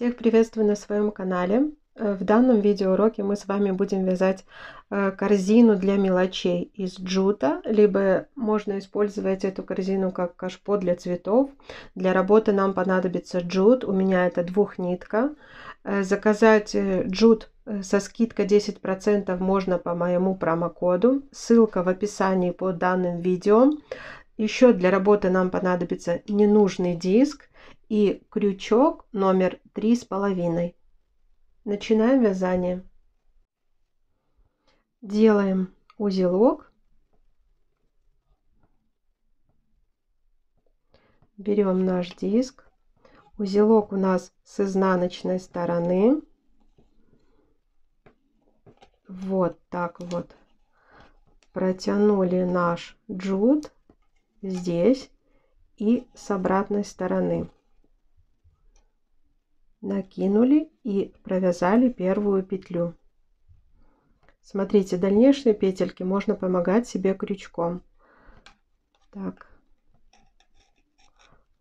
Всех приветствую на своем канале. В данном видеоуроке мы с вами будем вязать корзину для мелочей из джута, либо можно использовать эту корзину как кашпо для цветов. Для работы нам понадобится джут, у меня это двухнитка. Заказать джут со скидкой 10% можно по моему промокоду. Ссылка в описании под данным видео. Еще для работы нам понадобится ненужный диск и крючок номер 3,5. Начинаем вязание. Делаем узелок. Берем наш диск. Узелок у нас с изнаночной стороны. Вот так вот. Протянули наш джут здесь и с обратной стороны. Накинули и провязали первую петлю. Смотрите, дальнейшие петельки можно помогать себе крючком. Так.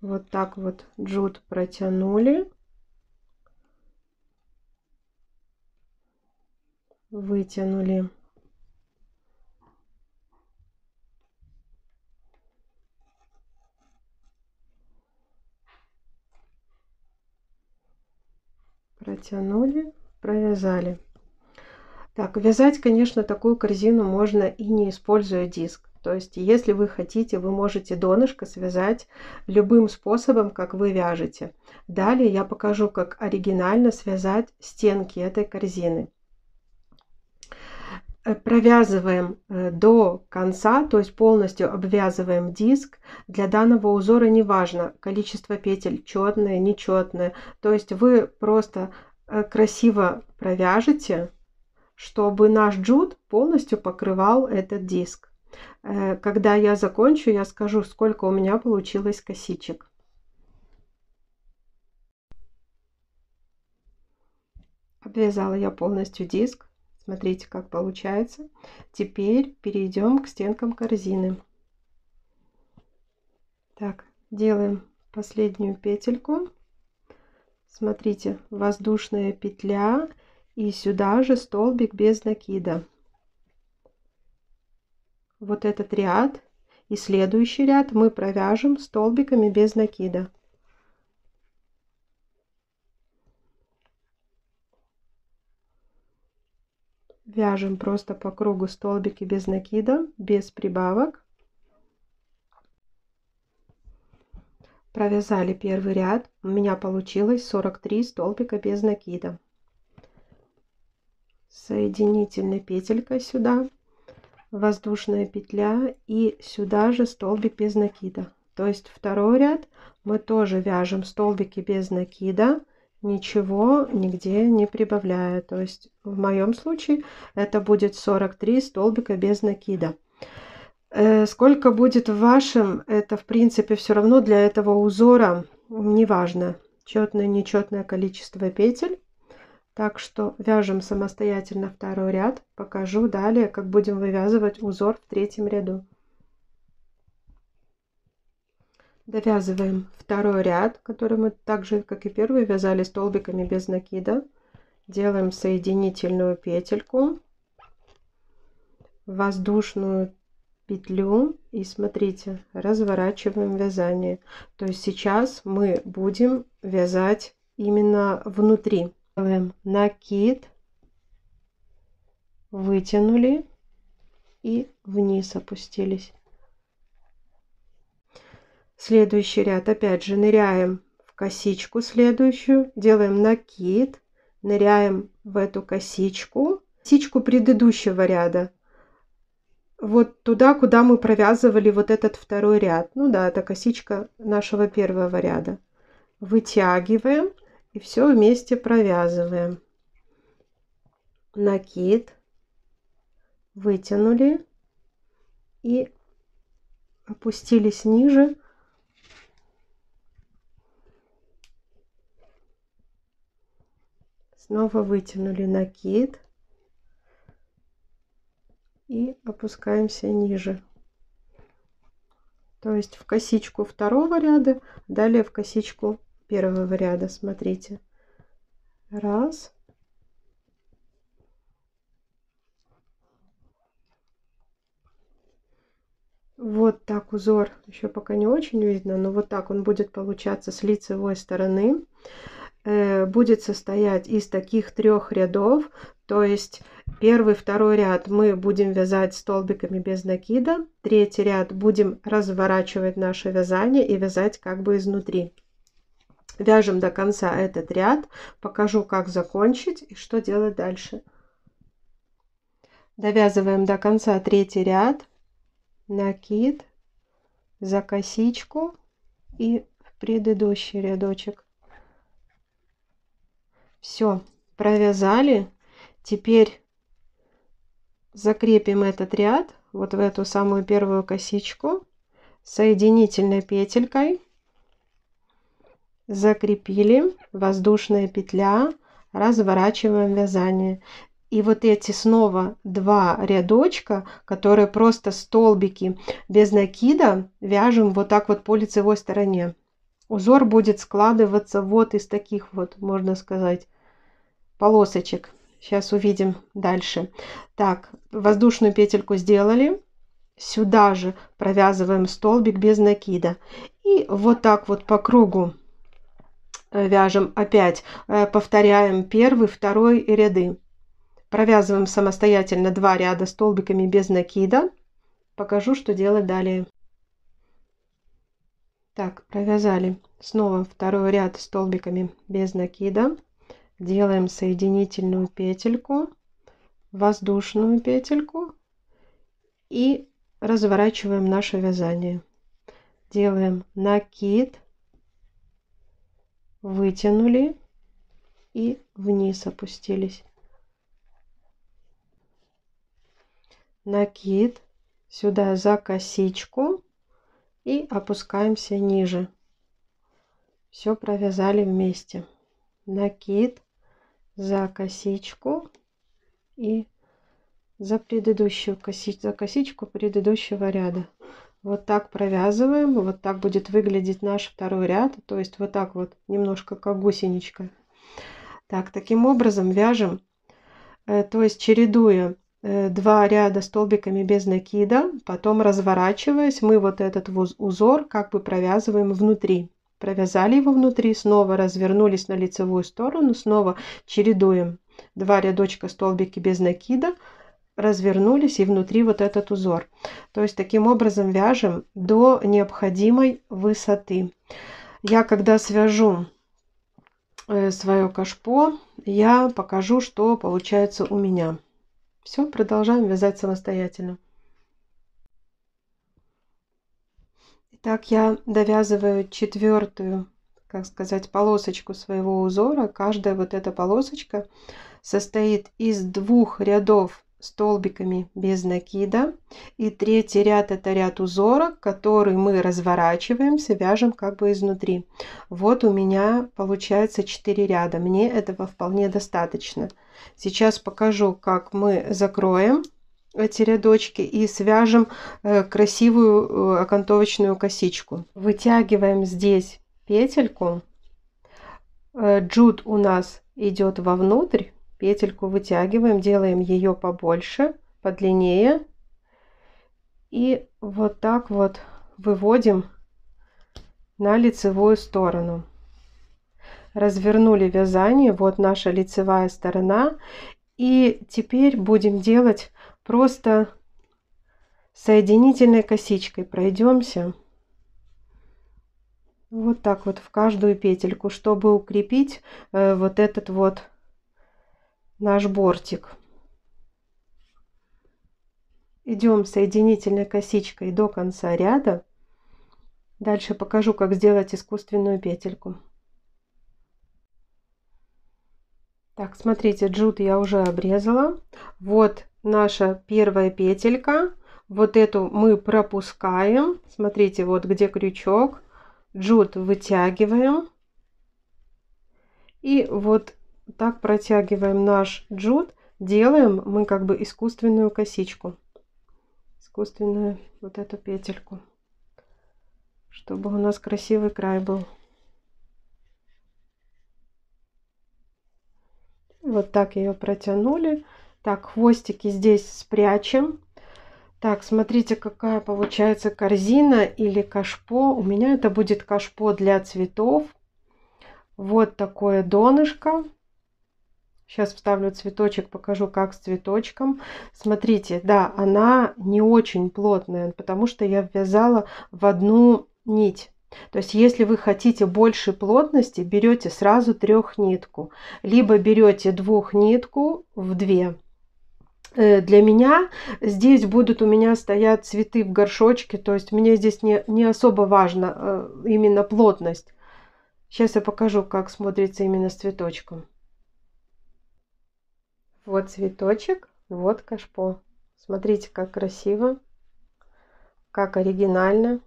Вот так вот джут протянули. Вытянули. Протянули, провязали. Так, вязать, конечно, такую корзину можно и не используя диск. То есть, если вы хотите, вы можете донышко связать любым способом, как вы вяжете. Далее я покажу, как оригинально связать стенки этой корзины. Провязываем до конца, то есть полностью обвязываем диск. Для данного узора не важно количество петель, четное, нечетное. То есть вы просто красиво провяжете, чтобы наш джут полностью покрывал этот диск. Когда я закончу, я скажу, сколько у меня получилось косичек. Обвязала я полностью диск. Смотрите, как получается. Теперь перейдем к стенкам корзины. Так, делаем последнюю петельку. Смотрите, воздушная петля и сюда же столбик без накида. Вот этот ряд и следующий ряд мы провяжем столбиками без накида. Вяжем просто по кругу столбики без накида, без прибавок. Провязали первый ряд. У меня получилось 43 столбика без накида. Соединительной петелькой сюда, воздушная петля и сюда же столбик без накида. То есть второй ряд мы тоже вяжем столбики без накида, ничего нигде не прибавляя. То есть в моем случае это будет 43 столбика без накида. Сколько будет в вашем, это в принципе все равно для этого узора не важно, четное, нечетное количество петель. Так что вяжем самостоятельно второй ряд. Покажу далее, как будем вывязывать узор в третьем ряду. Довязываем второй ряд, который мы так же, как и первый, вязали столбиками без накида. Делаем соединительную петельку, воздушную петлю и смотрите, разворачиваем вязание. То есть сейчас мы будем вязать именно внутри. Делаем накид, вытянули и вниз опустились. Следующий ряд опять же ныряем в косичку следующую, делаем накид, ныряем в эту косичку предыдущего ряда, вот туда, куда мы провязывали вот этот второй ряд. Ну да, это косичка нашего первого ряда. Вытягиваем и все вместе провязываем. Накид, вытянули и опустились ниже. Снова вытянули накид и опускаемся ниже. То есть в косичку второго ряда, далее в косичку первого ряда. Смотрите, Раз. Вот так узор, еще пока не очень видно, но вот так он будет получаться с лицевой стороны. Будет состоять из таких 3 рядов, то есть первый, второй ряд мы будем вязать столбиками без накида, третий ряд будем разворачивать наше вязание и вязать как бы изнутри. Вяжем до конца этот ряд, покажу, как закончить и что делать дальше. Довязываем до конца третий ряд, накид, за косичку и в предыдущий рядочек. Все, провязали. Теперь закрепим этот ряд вот в эту самую первую косичку соединительной петелькой. Закрепили, воздушная петля, разворачиваем вязание. И вот эти снова 2 рядочка, которые просто столбики без накида, вяжем вот так вот по лицевой стороне. Узор будет складываться вот из таких вот, можно сказать, полосочек. Сейчас увидим дальше. Так, воздушную петельку сделали. Сюда же провязываем столбик без накида. И вот так вот по кругу вяжем опять. Повторяем первый, второй ряды. Провязываем самостоятельно 2 ряда столбиками без накида. Покажу, что делать далее. Так, провязали снова второй ряд столбиками без накида. Делаем соединительную петельку, воздушную петельку и разворачиваем наше вязание. Делаем накид, вытянули и вниз опустились. Накид, сюда за косичку и опускаемся ниже. Все провязали вместе. Накид, за косичку и за предыдущую за косичку предыдущего ряда. Вот так провязываем. Вот так будет выглядеть наш второй ряд. То есть вот так вот, немножко как гусеничка. Так, таким образом вяжем, то есть чередуя 2 ряда столбиками без накида, потом разворачиваясь, мы вот этот узор как бы провязываем внутри. Провязали его внутри, снова развернулись на лицевую сторону, снова чередуем 2 рядочка столбики без накида, развернулись и внутри вот этот узор. То есть таким образом вяжем до необходимой высоты. Я когда свяжу свое кашпо, я покажу, что получается у меня. Все, продолжаем вязать самостоятельно. Итак, я довязываю 4-ю, как сказать, полосочку своего узора. Каждая вот эта полосочка состоит из 2 рядов столбиками без накида. И 3-й ряд это ряд узора, который мы разворачиваемся, вяжем как бы изнутри. Вот у меня получается 4 ряда. Мне этого вполне достаточно. Сейчас покажу, как мы закроем эти рядочки и свяжем красивую окантовочную косичку. Вытягиваем здесь петельку. Джут у нас идет вовнутрь. Петельку вытягиваем, делаем ее побольше, подлиннее. И вот так вот выводим на лицевую сторону. Развернули вязание. Вот наша лицевая сторона. И теперь будем делать просто соединительной косичкой. Пройдемся вот так вот в каждую петельку, чтобы укрепить вот этот вот наш бортик. Идем соединительной косичкой до конца ряда. Дальше покажу, как сделать искусственную петельку. Так, смотрите, джут я уже обрезала. Вот наша первая петелька. Вот эту мы пропускаем. Смотрите, вот где крючок. Джут вытягиваем. И вот так протягиваем наш джут. Делаем мы как бы искусственную косичку. Искусственную вот эту петельку. Чтобы у нас красивый край был. вот так ее протянули. Так, хвостики здесь спрячем. Так, смотрите, какая получается корзина или кашпо. У меня это будет кашпо для цветов. Вот такое донышко. Сейчас вставлю цветочек, покажу, как с цветочком. Смотрите, да, она не очень плотная, потому что я ввязала в одну нить. То есть, если вы хотите большей плотности, берете сразу трехнитку, либо берете двухнитку в две. Для меня здесь будут у меня стоят цветы в горшочке, то есть мне здесь не особо важно именно плотность. Сейчас я покажу, как смотрится именно с цветочком. Вот цветочек, вот кашпо. Смотрите, как красиво, как оригинально.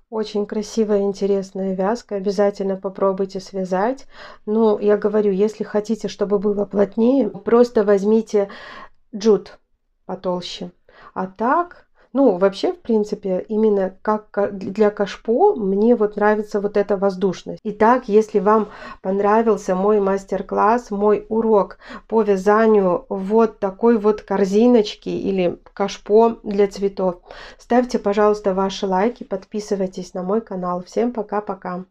Очень красивая, интересная вязка. Обязательно попробуйте связать. Но я говорю, если хотите, чтобы было плотнее, просто возьмите джут потолще. А так, ну, вообще, в принципе, именно как для кашпо мне вот нравится вот эта воздушность. Итак, если вам понравился мой мастер-класс, мой урок по вязанию вот такой вот корзиночки или кашпо для цветов, ставьте, пожалуйста, ваши лайки, подписывайтесь на мой канал. Всем пока-пока!